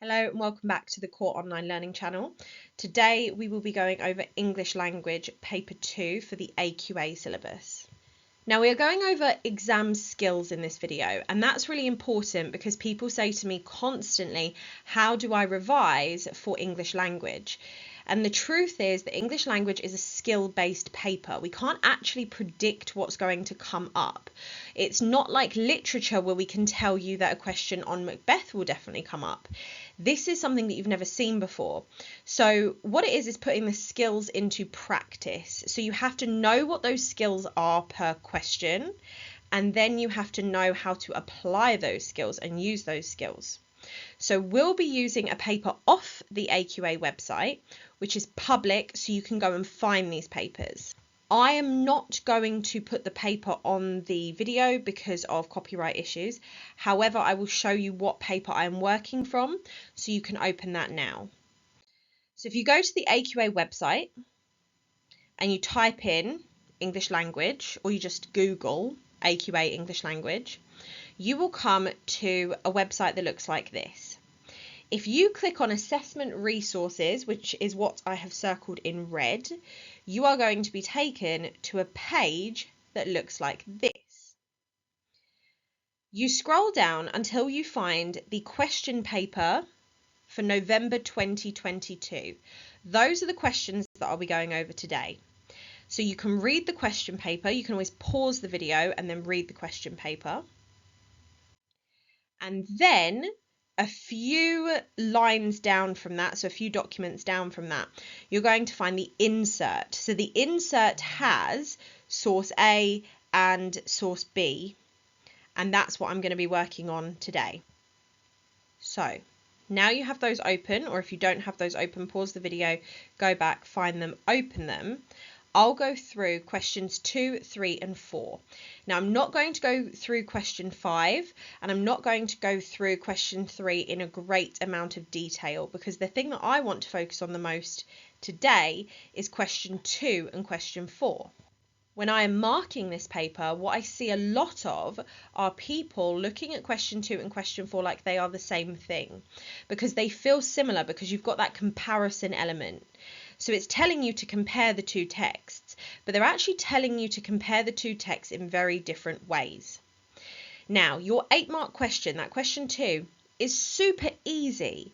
Hello and welcome back to the Core Online Learning channel. Today we will be going over English Language Paper 2 for the AQA syllabus. Now we are going over exam skills in this video, and that's really important because people say to me constantly, how do I revise for English language? And the truth is that English language is a skill-based paper. We can't actually predict what's going to come up. It's not like literature where we can tell you that a question on Macbeth will definitely come up. This is something that you've never seen before. So what it is putting the skills into practice. So you have to know what those skills are per question, and then you have to know how to apply those skills and use those skills. So we'll be using a paper off the AQA website, which is public, so you can go and find these papers. I am not going to put the paper on the video because of copyright issues. However, I will show you what paper I am working from, so you can open that now. So if you go to the AQA website and you type in English language, or you just Google AQA English language, you will come to a website that looks like this. If you click on assessment resources, which is what I have circled in red, you are going to be taken to a page that looks like this. You scroll down until you find the question paper for November 2022. Those are the questions that I'll be going over today. So you can read the question paper. You can always pause the video and then read the question paper. And then a few lines down from that, so a few documents down from that, you're going to find the insert. So the insert has source A and source B, and that's what I'm going to be working on today. So now you have those open, or if you don't have those open, pause the video, go back, find them, open them. I'll go through questions 2, 3 and 4. Now I'm not going to go through question 5, and I'm not going to go through question 3 in a great amount of detail, because the thing that I want to focus on the most today is question 2 and question 4. When I am marking this paper, what I see a lot of are people looking at question 2 and question 4 like they are the same thing, because they feel similar, because you've got that comparison element. So it's telling you to compare the two texts, but they're actually telling you to compare the two texts in very different ways. Now, your 8-mark question, that question 2, is super easy.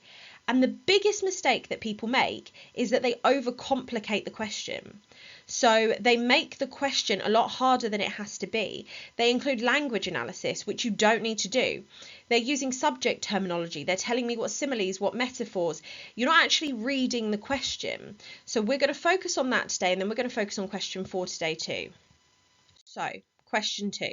And the biggest mistake that people make is that they overcomplicate the question. So they make the question a lot harder than it has to be. They include language analysis, which you don't need to do. They're using subject terminology. They're telling me what similes, what metaphors. You're not actually reading the question. So we're going to focus on that today, and then we're going to focus on question 4 today too. So question 2.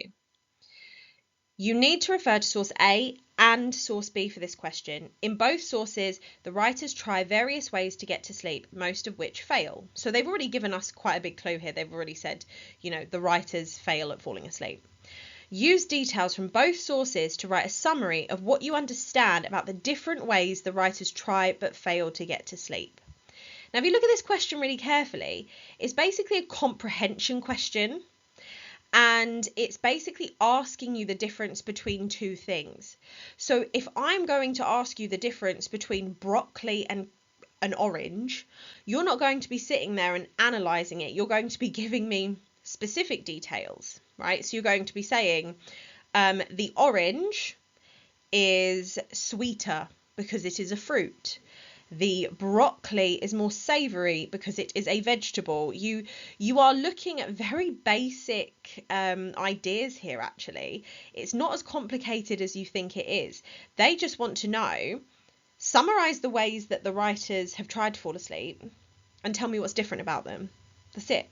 You need to refer to source A and source B for this question. In both sources, the writers try various ways to get to sleep, most of which fail. So they've already given us quite a big clue here. They've already said, the writers fail at falling asleep. Use details from both sources to write a summary of what you understand about the different ways the writers try but fail to get to sleep. Now, if you look at this question really carefully, it's basically a comprehension question. And it's basically asking you the difference between two things. So if I'm going to ask you the difference between broccoli and an orange, you're not going to be sitting there and analysing it. You're going to be giving me specific details, right? So you're going to be saying the orange is sweeter because it is a fruit. The broccoli is more savoury because it is a vegetable. You are looking at very basic ideas here, actually. It's not as complicated as you think it is. They just want to know, summarise the ways that the writers have tried to fall asleep and tell me what's different about them. That's it.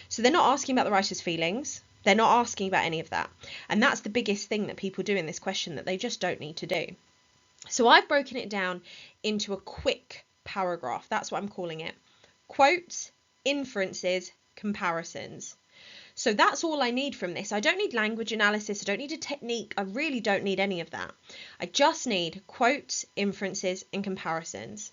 So they're not asking about the writer's feelings. They're not asking about any of that. And that's the biggest thing that people do in this question that they just don't need to do. So I've broken it down into a quick paragraph. That's what I'm calling it. Quotes, inferences, comparisons. So that's all I need from this. I don't need language analysis. I don't need a technique. I really don't need any of that. I just need quotes, inferences, and comparisons.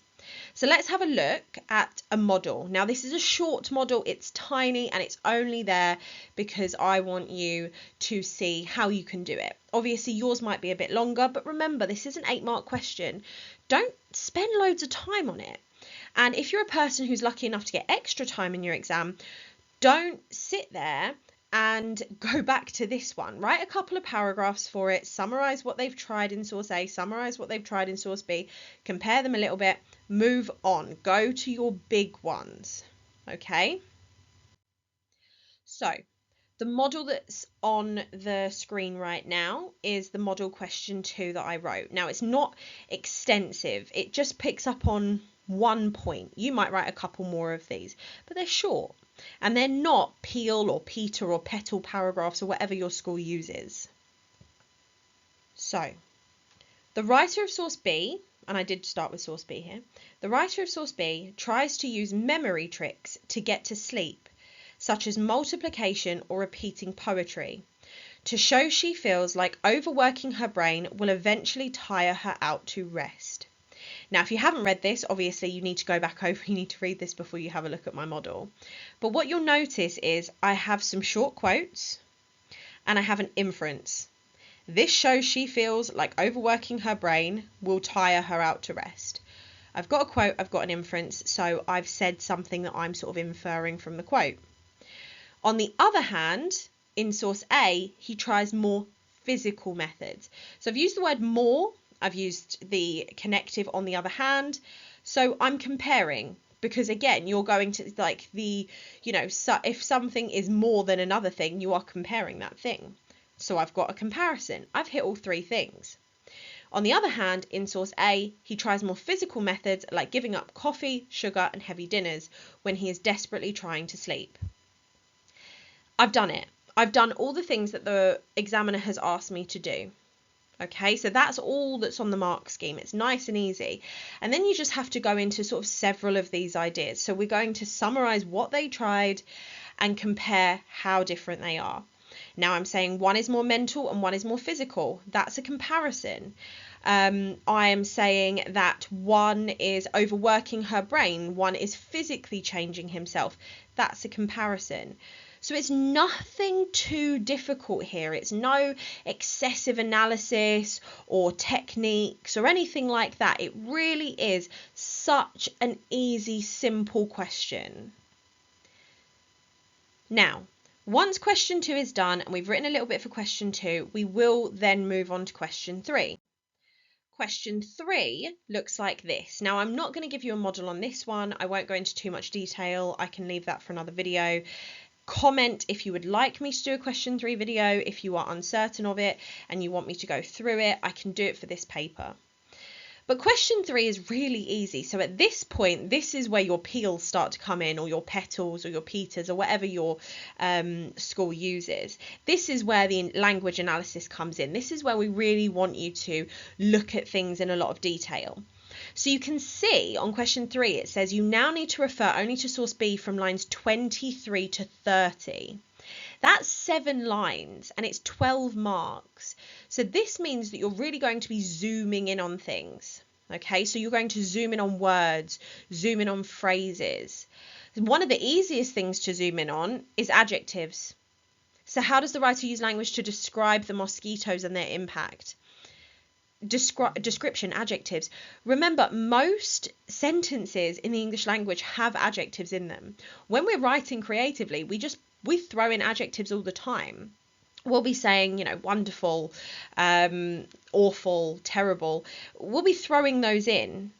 So let's have a look at a model. Now this is a short model, it's tiny, and it's only there because I want you to see how you can do it. Obviously yours might be a bit longer, but remember this is an 8-mark question. Don't spend loads of time on it. And if you're a person who's lucky enough to get extra time in your exam, don't sit there and go back to this one. Write a couple of paragraphs for it, summarize what they've tried in source A, summarize what they've tried in source B, compare them a little bit, move on, go to your big ones. Okay? So the model that's on the screen right now is the model question 2 that I wrote. Now it's not extensive, it just picks up on one point. You might write a couple more of these, but they're short. And they're not peel or Peter or petal paragraphs or whatever your school uses. So, the writer of source B, and I did start with source B here, the writer of source B tries to use memory tricks to get to sleep, such as multiplication or repeating poetry, to show she feels like overworking her brain will eventually tire her out to rest. Now, if you haven't read this, obviously you need to go back over, you need to read this before you have a look at my model. But what you'll notice is I have some short quotes and I have an inference. This shows she feels like overworking her brain will tire her out to rest. I've got a quote, I've got an inference, so I've said something that I'm sort of inferring from the quote. On the other hand, in source A, he tries more physical methods. So I've used the word more, I've used the connective on the other hand. So I'm comparing, because again, you're going to like the, so if something is more than another thing, you are comparing that thing. So I've got a comparison. I've hit all 3 things. On the other hand, in source A, he tries more physical methods like giving up coffee, sugar, and heavy dinners when he is desperately trying to sleep. I've done it. I've done all the things that the examiner has asked me to do. Okay, so that's all that's on the mark scheme. It's nice and easy. And then you just have to go into sort of several of these ideas. So we're going to summarize what they tried and compare how different they are. Now I'm saying one is more mental and one is more physical. That's a comparison. I am saying that one is overworking her brain, one is physically changing himself. That's a comparison. So it's nothing too difficult here. It's no excessive analysis or techniques or anything like that. It really is such an easy, simple question. Now, once question 2 is done and we've written a little bit for question 2, we will then move on to question 3. Question 3 looks like this. Now, I'm not going to give you a model on this one. I won't go into too much detail. I can leave that for another video. Comment if you would like me to do a question 3 video. If you are uncertain of it and you want me to go through it, I can do it for this paper. But question 3 is really easy. So at this point, this is where your peels start to come in, or your petals or your peters or whatever your school uses. This is where the language analysis comes in. This is where we really want you to look at things in a lot of detail. So you can see on question 3, it says you now need to refer only to source B from lines 23 to 30. That's 7 lines and it's 12 marks. So this means that you're really going to be zooming in on things. Okay, so you're going to zoom in on words, zoom in on phrases. One of the easiest things to zoom in on is adjectives. So how does the writer use language to describe the mosquitoes and their impact? Description, adjectives. Remember, most sentences in the English language have adjectives in them. When we're writing creatively, we throw in adjectives all the time. We'll be saying, wonderful, awful, terrible. We'll be throwing those in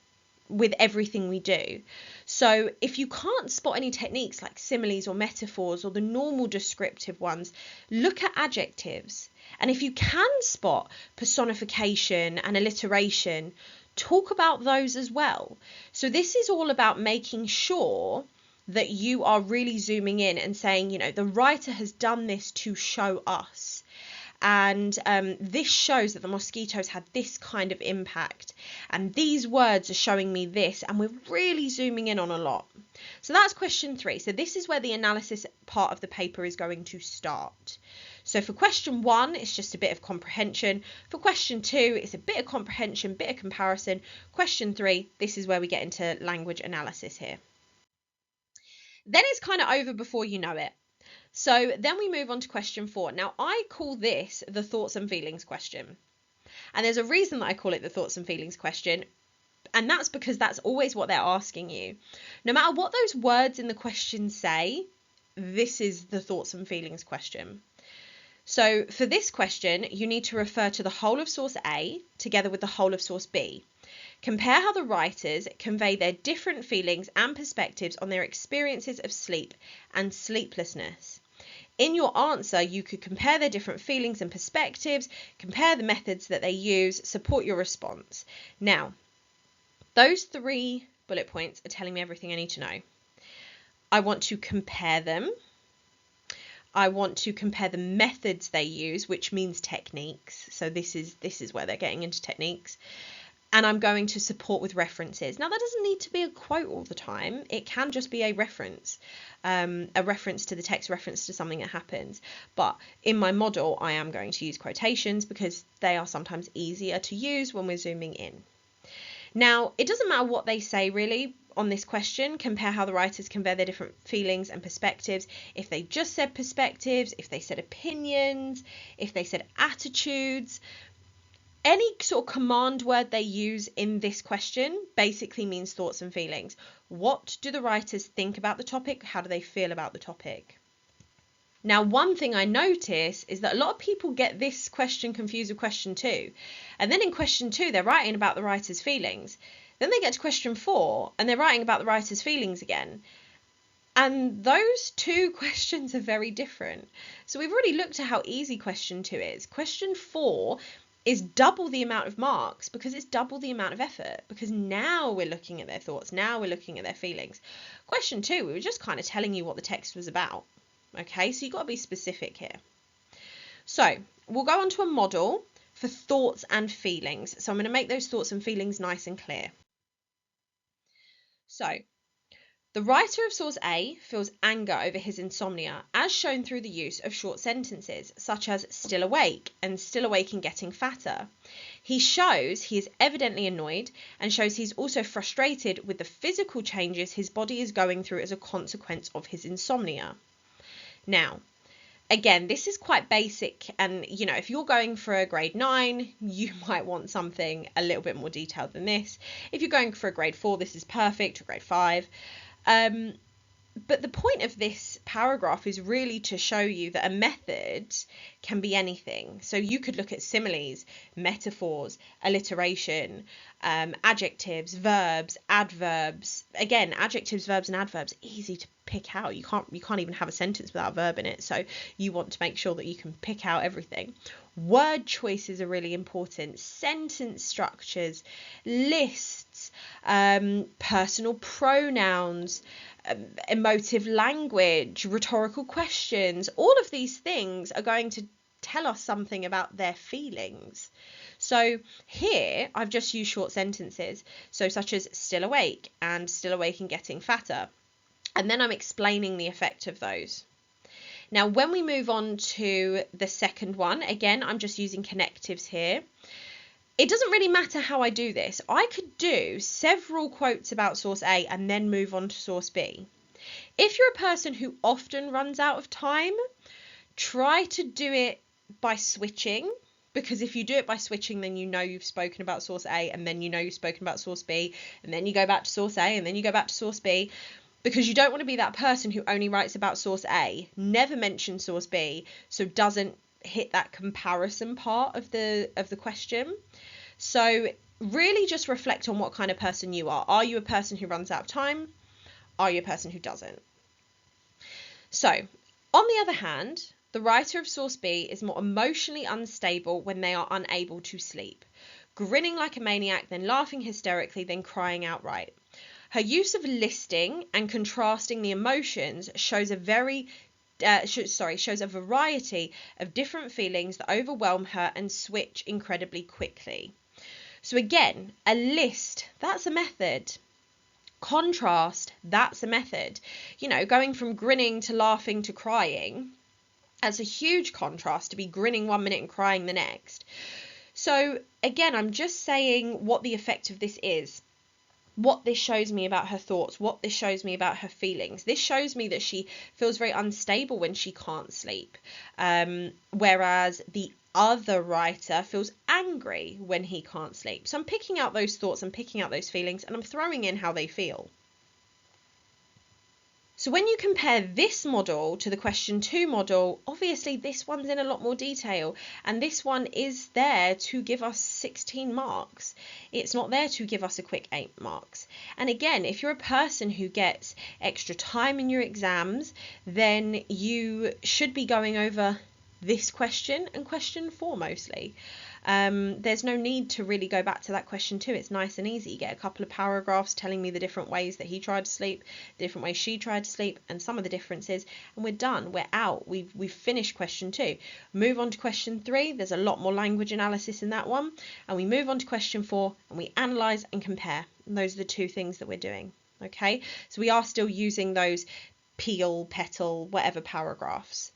with everything we do. So if you can't spot any techniques like similes or metaphors or the normal descriptive ones, look at adjectives. And if you can spot personification and alliteration, talk about those as well. So this is all about making sure that you are really zooming in and saying, the writer has done this to show us. And this shows that the mosquitoes had this kind of impact. And these words are showing me this. And we're really zooming in on a lot. So that's question 3. So this is where the analysis part of the paper is going to start. So for question 1, it's just a bit of comprehension. For question 2, it's a bit of comprehension, bit of comparison. Question 3, this is where we get into language analysis here. Then it's kind of over before you know it. So then we move on to question 4. Now I call this the thoughts and feelings question. And there's a reason that I call it the thoughts and feelings question. And that's because that's always what they're asking you. No matter what those words in the question say, this is the thoughts and feelings question. So for this question, you need to refer to the whole of source A together with the whole of source B. Compare how the writers convey their different feelings and perspectives on their experiences of sleep and sleeplessness. In your answer, you could compare their different feelings and perspectives, compare the methods that they use, support your response. Now, those 3 bullet points are telling me everything I need to know. I want to compare them. I want to compare the methods they use, which means techniques. So this is where they're getting into techniques. And I'm going to support with references. Now, that doesn't need to be a quote all the time. It can just be a reference to the text, reference to something that happens. But in my model, I am going to use quotations because they are sometimes easier to use when we're zooming in. Now, it doesn't matter what they say really on this question. Compare how the writers convey their different feelings and perspectives. If they just said perspectives, if they said opinions, if they said attitudes, any sort of command word they use in this question basically means thoughts and feelings. What do the writers think about the topic? How do they feel about the topic? Now, one thing I notice is that a lot of people get this question confused with question 2. And then in question 2, they're writing about the writer's feelings. Then they get to question 4 and they're writing about the writer's feelings again. And those 2 questions are very different. So we've already looked at how easy question 2 is. Question 4 is double the amount of marks because it's double the amount of effort, because now we're looking at their thoughts, now we're looking at their feelings. Question 2, we were just kind of telling you what the text was about. Okay, so you've got to be specific here. So we'll go on to a model for thoughts and feelings. So I'm going to make those thoughts and feelings nice and clear. So the writer of source A feels anger over his insomnia, as shown through the use of short sentences, such as still awake and still awake and getting fatter. He shows he is evidently annoyed and shows he's also frustrated with the physical changes his body is going through as a consequence of his insomnia. Now, again, this is quite basic, and if you're going for a grade 9, you might want something a little bit more detailed than this. If you're going for a grade 4, this is perfect, or grade 5. But the point of this paragraph is really to show you that a method can be anything. So you could look at similes, metaphors, alliteration, adjectives, verbs, adverbs. Again, adjectives, verbs, and adverbs, easy to pick out. You can't even have a sentence without a verb in it. So you want to make sure that you can pick out everything. Word choices are really important. Sentence structures, lists, personal pronouns, emotive language, rhetorical questions. All of these things are going to tell us something about their feelings. So here I've just used short sentences, so such as still awake and getting fatter. And then I'm explaining the effect of those. Now, when we move on to the second one, again, I'm just using connectives here. It doesn't really matter how I do this. I could do several quotes about source A and then move on to source B. If you're a person who often runs out of time, try to do it by switching, because if you do it by switching, then you've spoken about source A, and then you've spoken about source B, and then you go back to source A, and then you go back to source B. Because you don't want to be that person who only writes about source A, never mentions source B, so doesn't hit that comparison part of the question. So really just reflect on what kind of person you are. Are you a person who runs out of time? Are you a person who doesn't? So, on the other hand, the writer of source B is more emotionally unstable when they are unable to sleep, grinning like a maniac, then laughing hysterically, then crying outright. Her use of listing and contrasting the emotions shows a variety of different feelings that overwhelm her and switch incredibly quickly. So again, a list, that's a method. Contrast, that's a method. You know, going from grinning to laughing to crying, that's a huge contrast to be grinning 1 minute and crying the next. So again, I'm just saying what the effect of this is, what this shows me about her thoughts, what this shows me about her feelings. This shows me that she feels very unstable when she can't sleep, whereas the other writer feels angry when he can't sleep. So I'm picking out those thoughts, I'm picking out those feelings, and I'm throwing in how they feel. So when you compare this model to the question 2 model, obviously this one's in a lot more detail, and this one is there to give us 16 marks. It's not there to give us a quick 8 marks. And again, if you're a person who gets extra time in your exams, then you should be going over this question and question 4 mostly. There's no need to really go back to that question 2. It's nice and easy. You get a couple of paragraphs telling me the different ways that he tried to sleep, the different ways she tried to sleep, and some of the differences, and we're done. We're out. We've finished question 2. Move on to question 3. There's a lot more language analysis in that one, and we move on to question 4, and we analyze and compare. And those are the 2 things that we're doing. Okay, so we are still using those peel, petal, whatever paragraphs.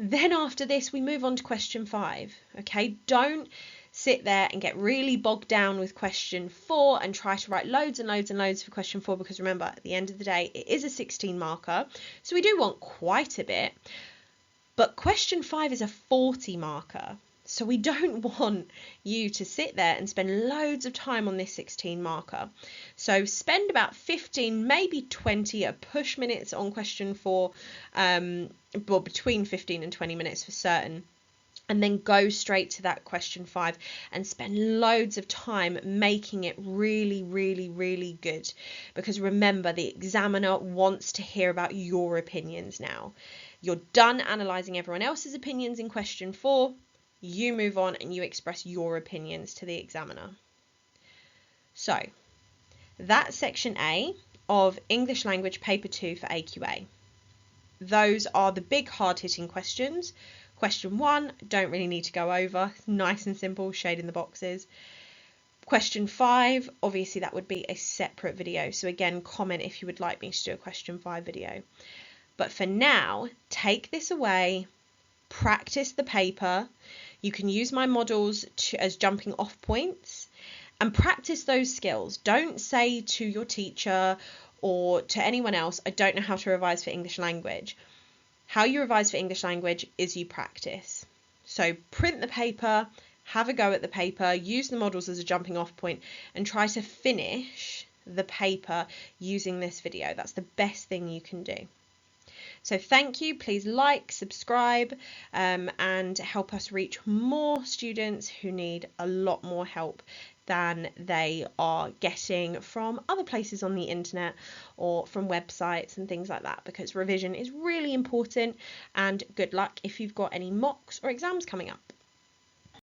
Then after this, we move on to question 5. Okay, don't sit there and get really bogged down with question 4 and try to write loads and loads and loads for question 4, because remember, at the end of the day, it is a 16 marker. So we do want quite a bit, but question 5 is a 40 marker. So we don't want you to sit there and spend loads of time on this 16 marker. So spend about 15, maybe 20 at push minutes on question 4, well, between 15 and 20 minutes for certain. And then go straight to that question 5 and spend loads of time making it really, really, really good. Because remember, the examiner wants to hear about your opinions now. You're done analysing everyone else's opinions in question 4. You move on and you express your opinions to the examiner. So that's section A of English Language Paper 2 for AQA. Those are the big hard-hitting questions. Question 1, don't really need to go over. Nice and simple, shade in the boxes. Question 5, obviously that would be a separate video. So again, comment if you would like me to do a question 5 video. But for now, take this away, practice the paper. You can use my models as jumping off points and practice those skills. Don't say to your teacher or to anyone else, I don't know how to revise for English language. How you revise for English language is you practice. So print the paper, have a go at the paper, use the models as a jumping off point, and try to finish the paper using this video. That's the best thing you can do. So thank you, please like, subscribe, and help us reach more students who need a lot more help than they are getting from other places on the internet or from websites and things like that, because revision is really important, and good luck if you've got any mocks or exams coming up.